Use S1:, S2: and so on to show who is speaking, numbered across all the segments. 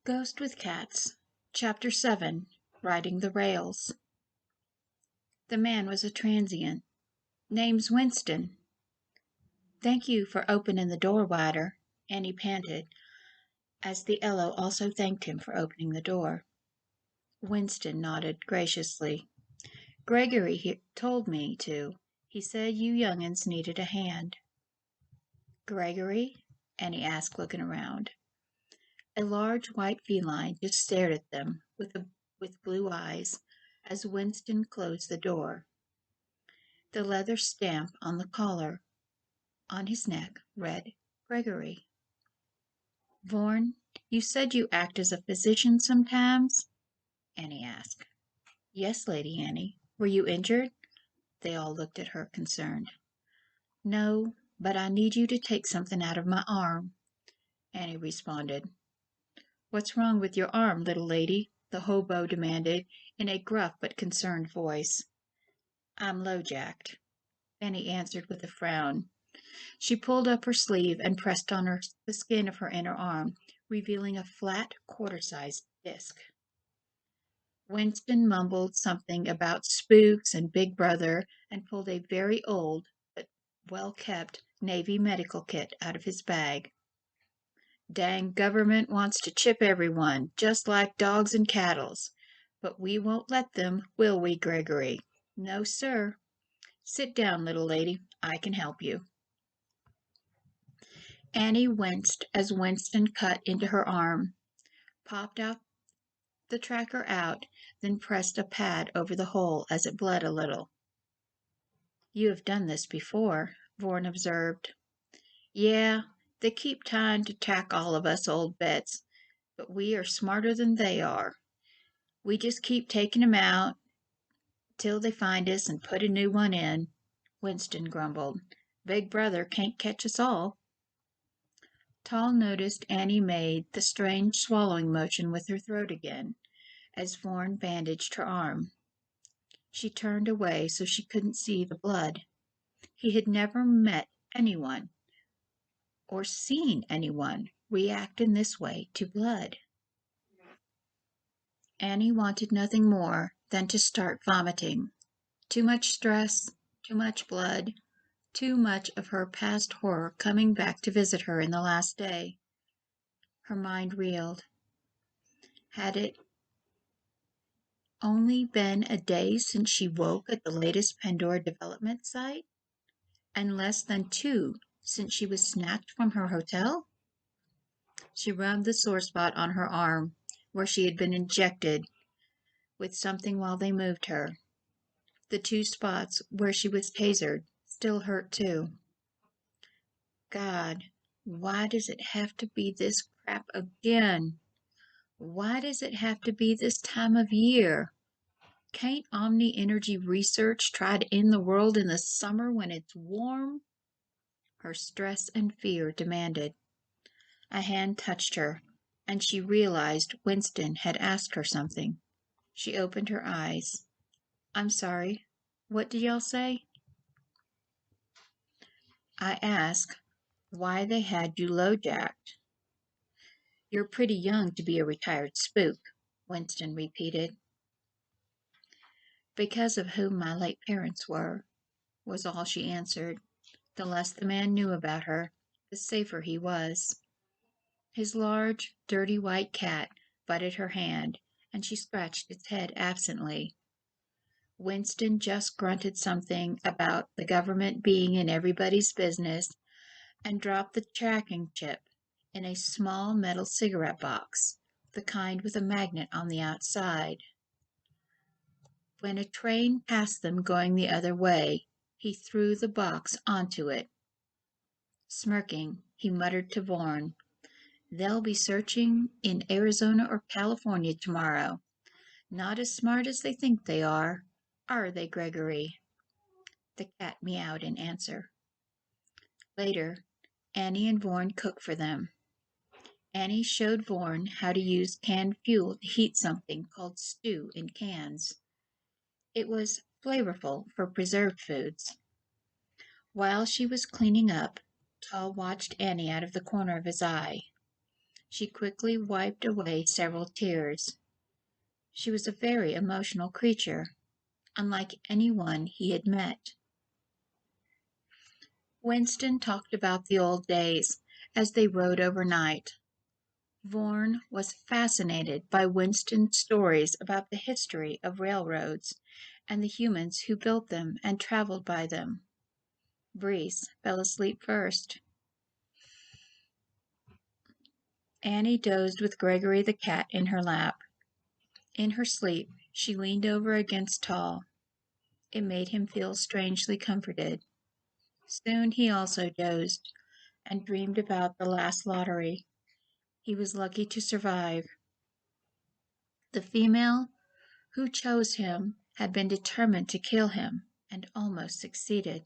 S1: Ghost with Cats, Chapter 7, Riding the Rails. The man was a transient. Name's Winston. Thank you for opening the door wider, Annie panted, as the Eloh also thanked him for opening the door. Winston nodded graciously. Gregory told me to. He said you young'uns needed a hand. Gregory? Annie asked, looking around. A large white feline just stared at them with blue eyes as Winston closed the door. The leather stamp on the collar on his neck read Gregory. Vorn, you said you act as a physician sometimes? Annie asked. Yes, Lady Annie. Were you injured? They all looked at her, concerned. No, but I need you to take something out of my arm, Annie responded. What's wrong with your arm, little lady? The hobo demanded in a gruff but concerned voice. I'm low-jacked, Annie answered with a frown. She pulled up her sleeve and pressed on the skin of her inner arm, revealing a flat, quarter-sized disc. Winston mumbled something about spooks and Big Brother and pulled a very old but well-kept Navy medical kit out of his bag. Dang government wants to chip everyone, just like dogs and cattles. But we won't let them, will we, Gregory? No, sir. Sit down, little lady. I can help you. Annie winced as Winston cut into her arm, popped the tracker out, then pressed a pad over the hole as it bled a little. You have done this before, Vorn observed. Yeah, they keep trying to tack all of us old bets, but we are smarter than they are. We just keep taking 'em out till they find us and put a new one in, Winston grumbled. Big Brother can't catch us all. Tall noticed Annie made the strange swallowing motion with her throat again, as Vorn bandaged her arm. She turned away so she couldn't see the blood. He had never met anyone or seen anyone react in this way to blood. Annie wanted nothing more than to start vomiting. Too much stress, too much blood, too much of her past horror coming back to visit her in the last day. Her mind reeled. Had it only been a day since she woke at the latest Pandora development site? And less than 2 since she was snatched from her hotel? She rubbed the sore spot on her arm, where she had been injected with something while they moved her. The 2 spots where she was tasered still hurt too. God, why does it have to be this crap again? Why does it have to be this time of year? Can't Omni-Energy Research try to end the world in the summer when it's warm? Her stress and fear demanded. A hand touched her, and she realized Winston had asked her something. She opened her eyes. I'm sorry. What did y'all say? I asked why they had you low-jacked. You're pretty young to be a retired spook, Winston repeated. Because of who my late parents were, was all she answered. The less the man knew about her, the safer he was. His large, dirty white cat butted her hand, and she scratched its head absently. Winston just grunted something about the government being in everybody's business and dropped the tracking chip in a small metal cigarette box, the kind with a magnet on the outside. When a train passed them going the other way, he threw the box onto it. Smirking, he muttered to Vorn, They'll be searching in Arizona or California tomorrow. Not as smart as they think they are they, Gregory? The cat meowed in answer. Later, Annie and Vorn cooked for them. Annie showed Vorn how to use canned fuel to heat something called stew in cans. It was flavorful for preserved foods. While she was cleaning up, Tall watched Annie out of the corner of his eye. She quickly wiped away several tears. She was a very emotional creature, unlike anyone he had met. Winston talked about the old days as they rode overnight. Vaughan was fascinated by Winston's stories about the history of railroads and the humans who built them and traveled by them. Breeze fell asleep first. Annie dozed with Gregory the cat in her lap. In her sleep, she leaned over against Tall. It made him feel strangely comforted. Soon he also dozed and dreamed about the last lottery. He was lucky to survive. The female who chose him had been determined to kill him and almost succeeded.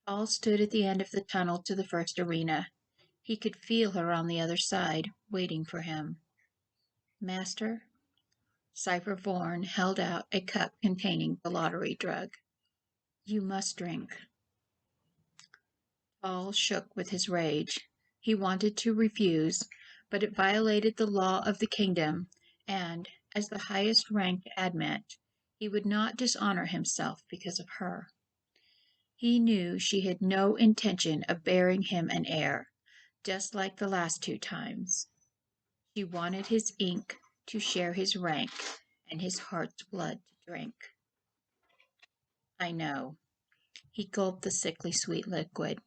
S1: Tall stood at the end of the tunnel to the first arena. He could feel her on the other side, waiting for him. Master, Cypher Vaughan held out a cup containing the lottery drug. You must drink. Tall shook with his rage. He wanted to refuse, but it violated the law of the kingdom, and, as the highest-ranked admet, he would not dishonor himself because of her. He knew she had no intention of bearing him an heir, just like the last 2 times. She wanted his ink to share his rank and his heart's blood to drink. I know. He gulped the sickly sweet liquid.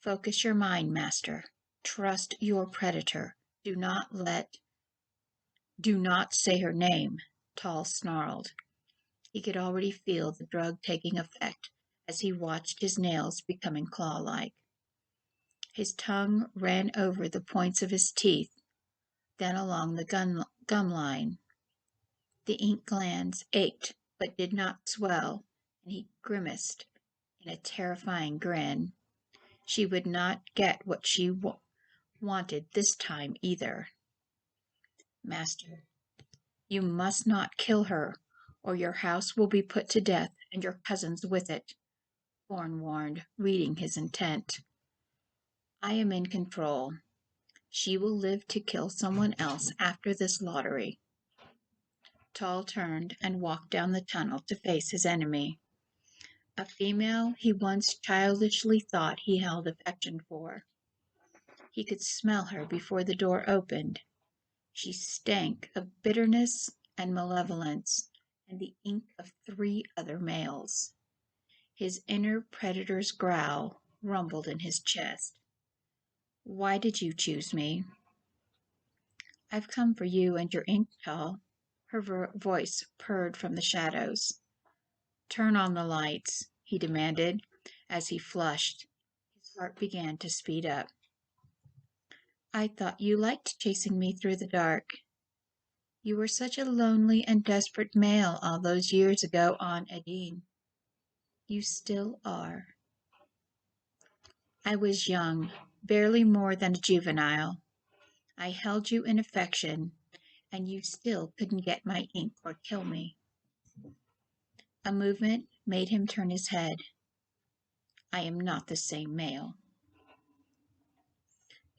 S1: Focus your mind, Master. Trust your predator. Do not say her name, Tall snarled. He could already feel the drug taking effect as he watched his nails becoming claw-like. His tongue ran over the points of his teeth, then along the gum line. The ink glands ached but did not swell, and he grimaced in a terrifying grin. She would not get what she wanted this time either. Master, you must not kill her, or your house will be put to death and your cousins with it, Vaughan warned, reading his intent. I am in control. She will live to kill someone else after this lottery. Tall turned and walked down the tunnel to face his enemy, a female he once childishly thought he held affection for. He could smell her before the door opened. She stank of bitterness and malevolence and the ink of 3 other males. His inner predator's growl rumbled in his chest. Why did you choose me? I've come for you and your ink, Tall. Her voice purred from the shadows. Turn on the lights, he demanded. As he flushed, his heart began to speed up. I thought you liked chasing me through the dark. You were such a lonely and desperate male all those years ago on Edene. You still are. I was young, barely more than a juvenile. I held you in affection, and you still couldn't get my ink or kill me. A movement made him turn his head. I am not the same male.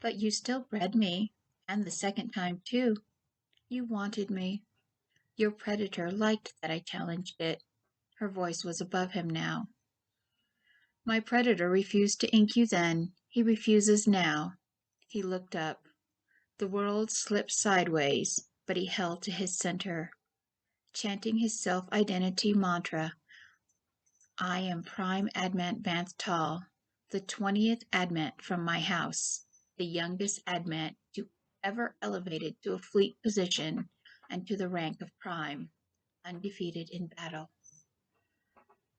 S1: But you still bred me, and the second time too. You wanted me. Your predator liked that I challenged it. Her voice was above him now. My predator refused to ink you then. He refuses now. He looked up. The world slipped sideways, but he held to his center, chanting his self-identity mantra. I am Prime Admet Vance Tall, the 20th Admet from my house, the youngest Admet to ever elevated to a fleet position and to the rank of Prime, undefeated in battle.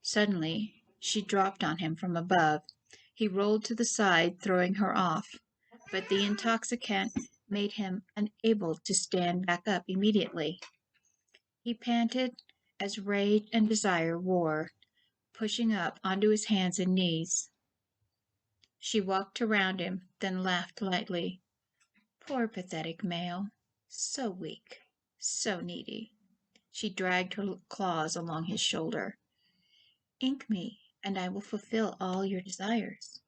S1: Suddenly, she dropped on him from above. He rolled to the side, throwing her off, but the intoxicant made him unable to stand back up immediately. He panted as rage and desire war, pushing up onto his hands and knees. She walked around him, then laughed lightly. Poor pathetic male, so weak, so needy. She dragged her claws along his shoulder. Ink me, and I will fulfill all your desires.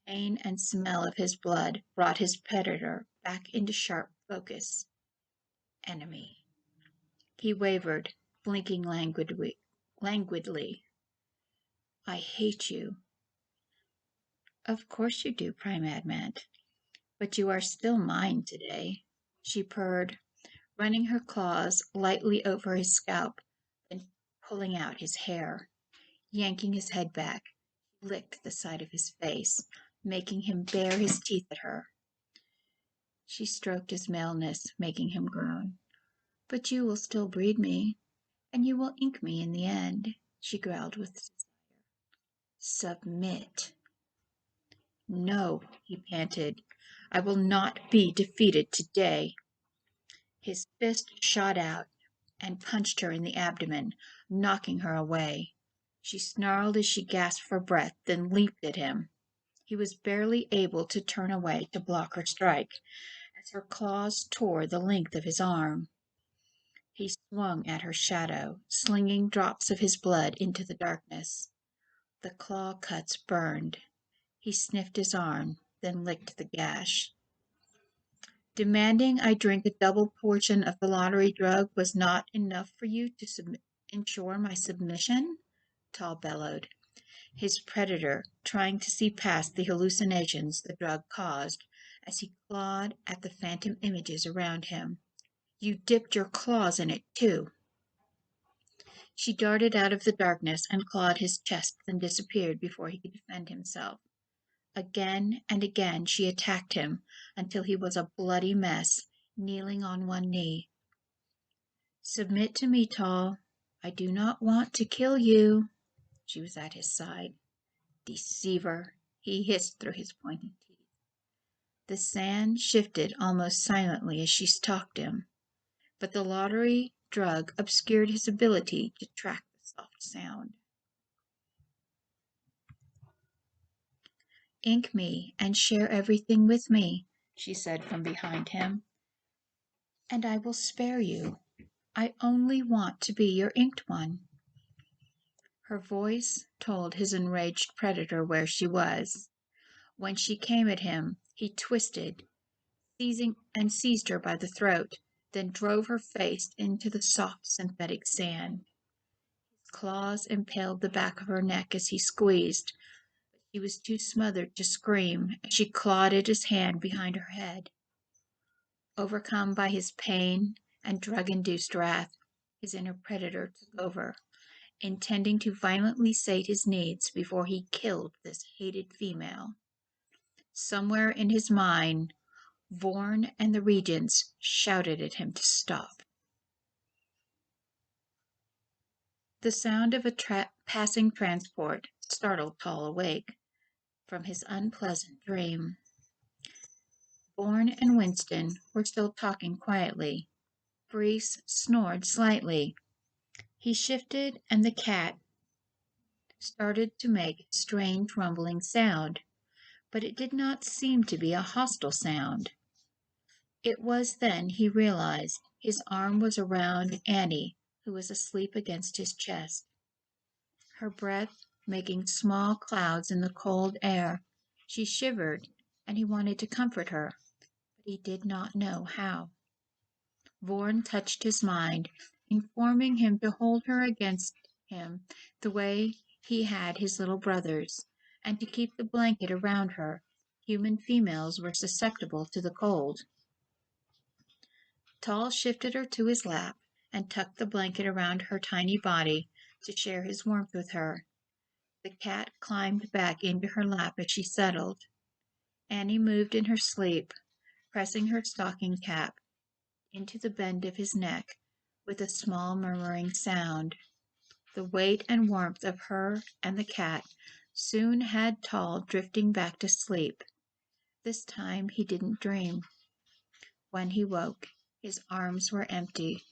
S1: Pain and smell of his blood brought his predator back into sharp focus. Enemy. He wavered, blinking languidly. I hate you. Of course you do, Prime Admant. But you are still mine today, she purred, running her claws lightly over his scalp, then pulling out his hair. Yanking his head back, he licked the side of his face, making him bare his teeth at her. She stroked his maleness, making him groan. But you will still breed me, and you will ink me in the end, she growled with desire. Submit. No, he panted. I will not be defeated today. His fist shot out and punched her in the abdomen, knocking her away. She snarled as she gasped for breath, then leaped at him. He was barely able to turn away to block her strike, as her claws tore the length of his arm. He swung at her shadow, slinging drops of his blood into the darkness. The claw cuts burned. He sniffed his arm, then licked the gash. Demanding I drink a double portion of the lottery drug was not enough for you to ensure my submission? Tall bellowed, his predator trying to see past the hallucinations the drug caused as he clawed at the phantom images around him. You dipped your claws in it, too. She darted out of the darkness and clawed his chest, then disappeared before he could defend himself. Again and again she attacked him until he was a bloody mess, kneeling on one knee. Submit to me, Tall. I do not want to kill you. She was at his side. Deceiver, he hissed through his pointed teeth. The sand shifted almost silently as she stalked him, but the lottery drug obscured his ability to track the soft sound. Ink me and share everything with me, she said from behind him, and I will spare you. I only want to be your inked one. Her voice told his enraged predator where she was. When she came at him, he twisted, seized her by the throat, then drove her face into the soft synthetic sand. His claws impaled the back of her neck as he squeezed, but she was too smothered to scream as she clawed at his hand behind her head. Overcome by his pain and drug-induced wrath, his inner predator took over, intending to violently sate his needs before he killed this hated female. Somewhere in his mind, Vorn and the regents shouted at him to stop. The sound of a passing transport startled Tall awake from his unpleasant dream. Vorn and Winston were still talking quietly. Breeze snored slightly. He shifted, and the cat started to make a strange rumbling sound, but it did not seem to be a hostile sound. It was then he realized his arm was around Annie, who was asleep against his chest. Her breath making small clouds in the cold air. She shivered, and he wanted to comfort her, but he did not know how. Vorn touched his mind, informing him to hold her against him the way he had his little brothers, and to keep the blanket around her. Human females were susceptible to the cold. Tall shifted her to his lap and tucked the blanket around her tiny body to share his warmth with her. The cat climbed back into her lap as she settled. Annie moved in her sleep, pressing her stocking cap into the bend of his neck with a small murmuring sound. The weight and warmth of her and the cat soon had Tall drifting back to sleep. This time he didn't dream. When he woke, his arms were empty.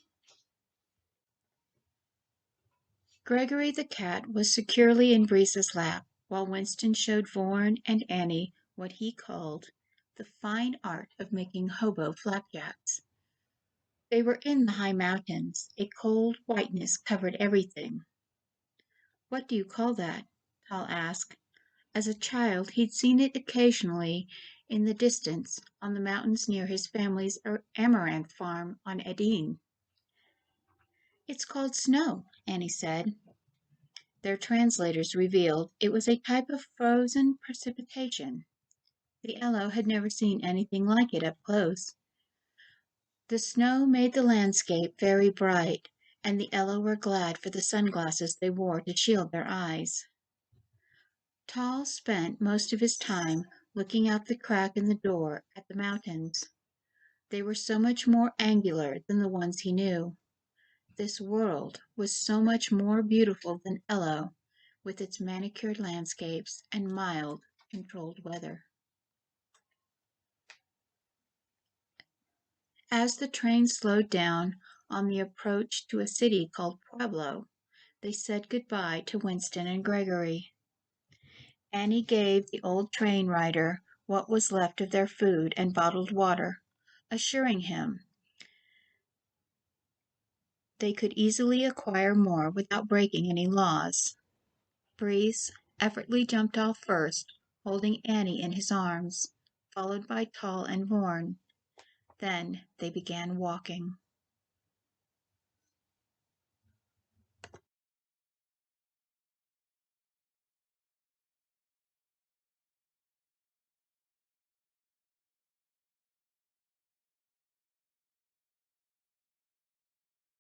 S1: Gregory the cat was securely in Breeze's lap, while Winston showed Vorn and Annie what he called the fine art of making hobo flapjacks. They were in the high mountains. A cold whiteness covered everything. What do you call that? Tall asked. As a child, he'd seen it occasionally in the distance on the mountains near his family's amaranth farm on Edine. "It's called snow," Annie said. Their translators revealed it was a type of frozen precipitation. The Eloh had never seen anything like it up close. The snow made the landscape very bright, and the Eloh were glad for the sunglasses they wore to shield their eyes. Tal spent most of his time looking out the crack in the door at the mountains. They were so much more angular than the ones he knew. This world was so much more beautiful than Eloh, with its manicured landscapes and mild, controlled weather. As the train slowed down on the approach to a city called Pueblo, they said goodbye to Winston and Gregory. Annie gave the old train rider what was left of their food and bottled water, assuring him they could easily acquire more without breaking any laws. Breeze effortlessly jumped off first, holding Annie in his arms, followed by Tal and Vorn. Then they began walking.